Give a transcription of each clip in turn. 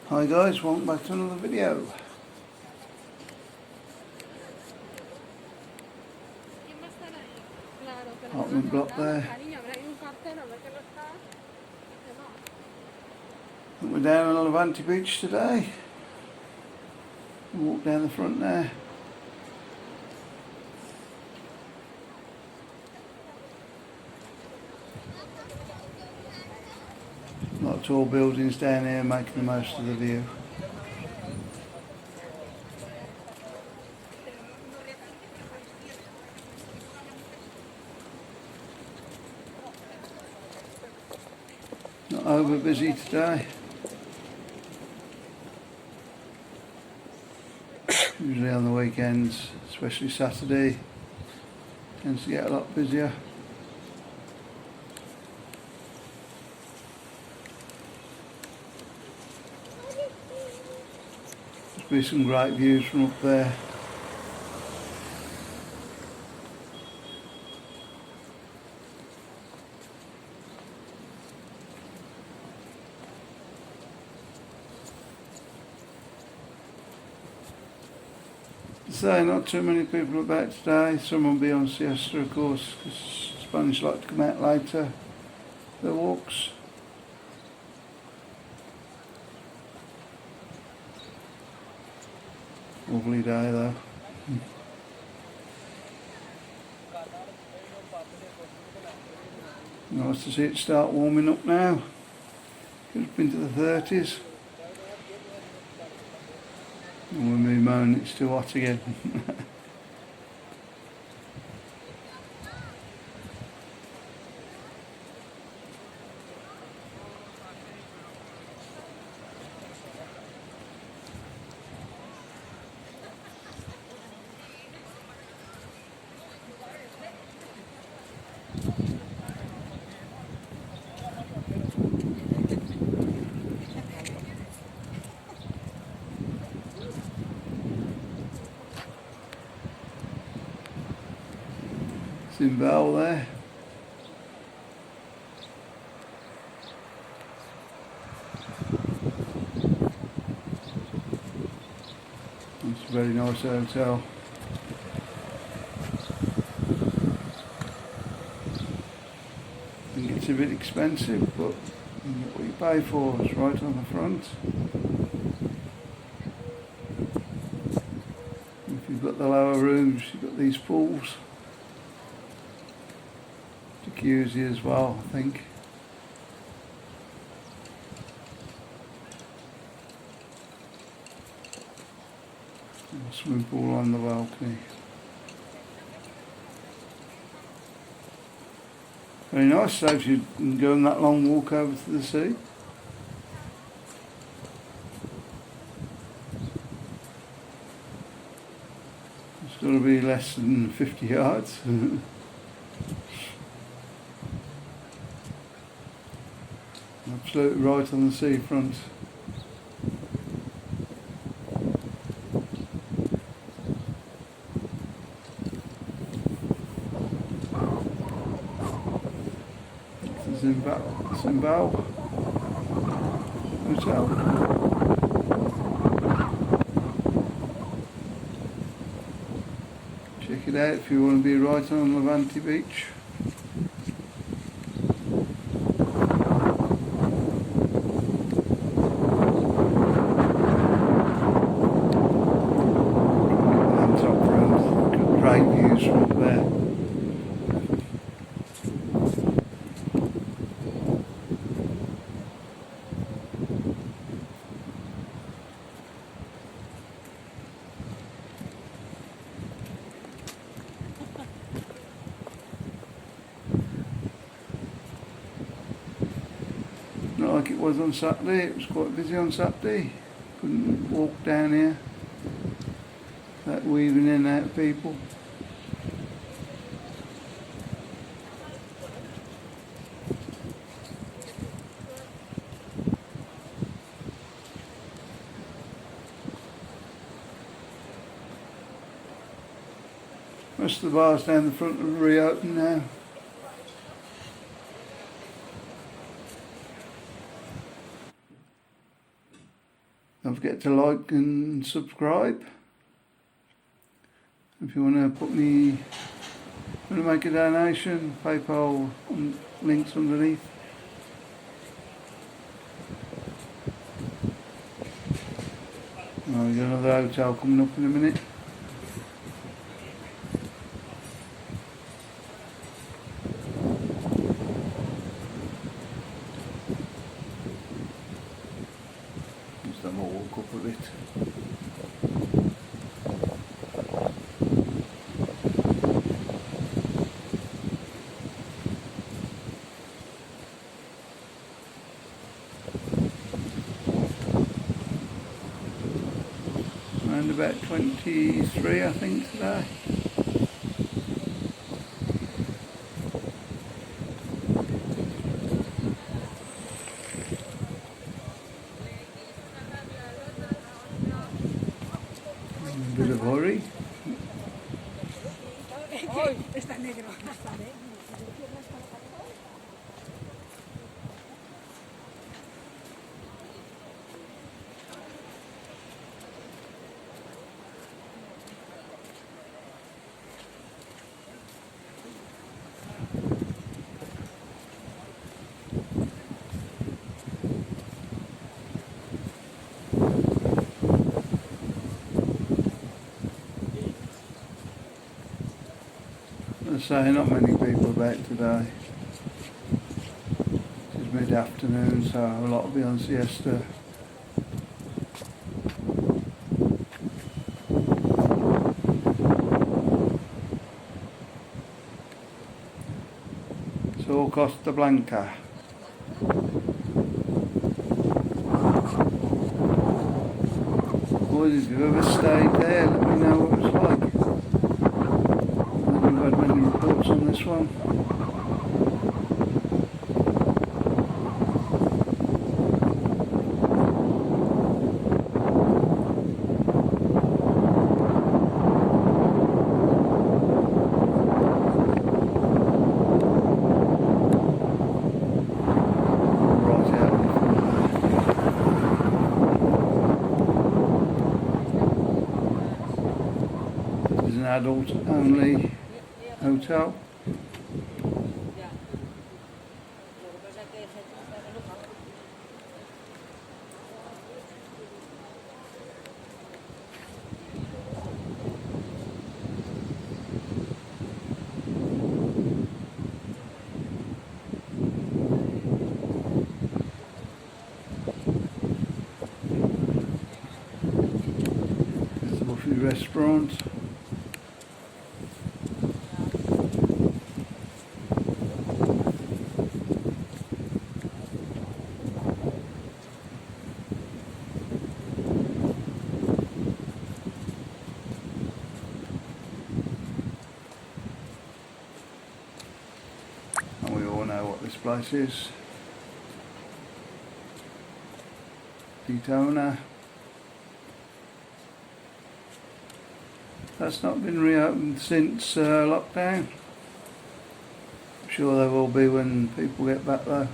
Hi guys, welcome back to another video. Apartment block there. We're down on Levante Beach today. Walk down the front there. A lot of tall buildings down here making the most of the view. Not over busy today. Usually on the weekends, especially Saturday, tends to get a lot busier. There'll be some great views from up there. So not too many people about today. Some will be on siesta, of course, because Spanish like to come out later. Their walks. Lovely day though. Nice to see it start warming up now. It's been to the 30s. And when we moan it's too hot again. Cimbel there. It's a very nice hotel. I think it's a bit expensive, but you get what you pay for. It's right on the front. If you've got the lower rooms, you've got these pools. Jacuzzi as well, I think. And a swimming pool on the balcony. Very nice, saves you going that long walk over to the sea. It's got to be less than 50 yards. Absolutely right on the seafront. Cimbel Hotel. Check it out if you want to be right on Levante Beach. Great views from up there. Not like it was on Saturday, it was quite busy on Saturday. Couldn't walk down here without weaving in and out of people. Most of the bars down the front are reopened now. Don't forget to like and subscribe. If you want to make a donation, PayPal links underneath. Oh, we've got another hotel coming up in a minute. Just have a walk up a bit. Around about 23, I think, today. A bit of hurry. As I say, not many people about today. It's mid-afternoon, so a lot will be on siesta. So Costablanca. Boys, if you've ever stayed there, let me know what it's like. I haven't had many reports on this one. Right out in front of there. This is an adult only hotel. There's a lovely restaurant. And we all know what this place is. Daytona. That's not been reopened since lockdown. I'm sure there will be when people get back though.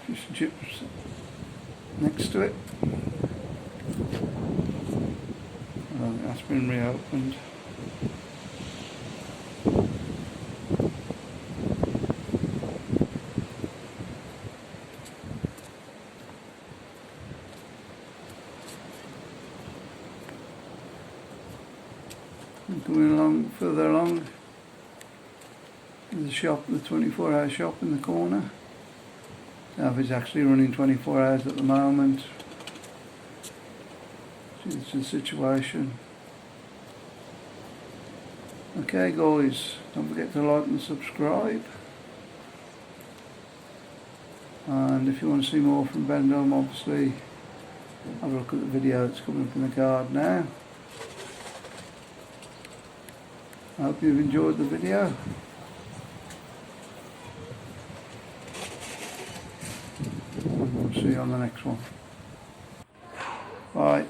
Fish and chips next to it. I think that's been reopened. And coming along, further along, there's a shop, the 24-hour shop in the corner. Now if it's actually running 24 hours at the moment, it's the situation. Okay guys, don't forget to like and subscribe. And if you want to see more from Benidorm, obviously have a look at the video that's coming up in the card now. I hope you've enjoyed the video. And we'll see you on the next one. Bye.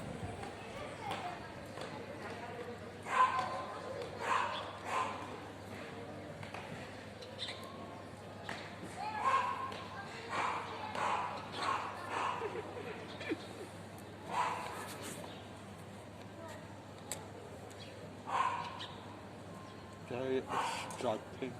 day at the striping.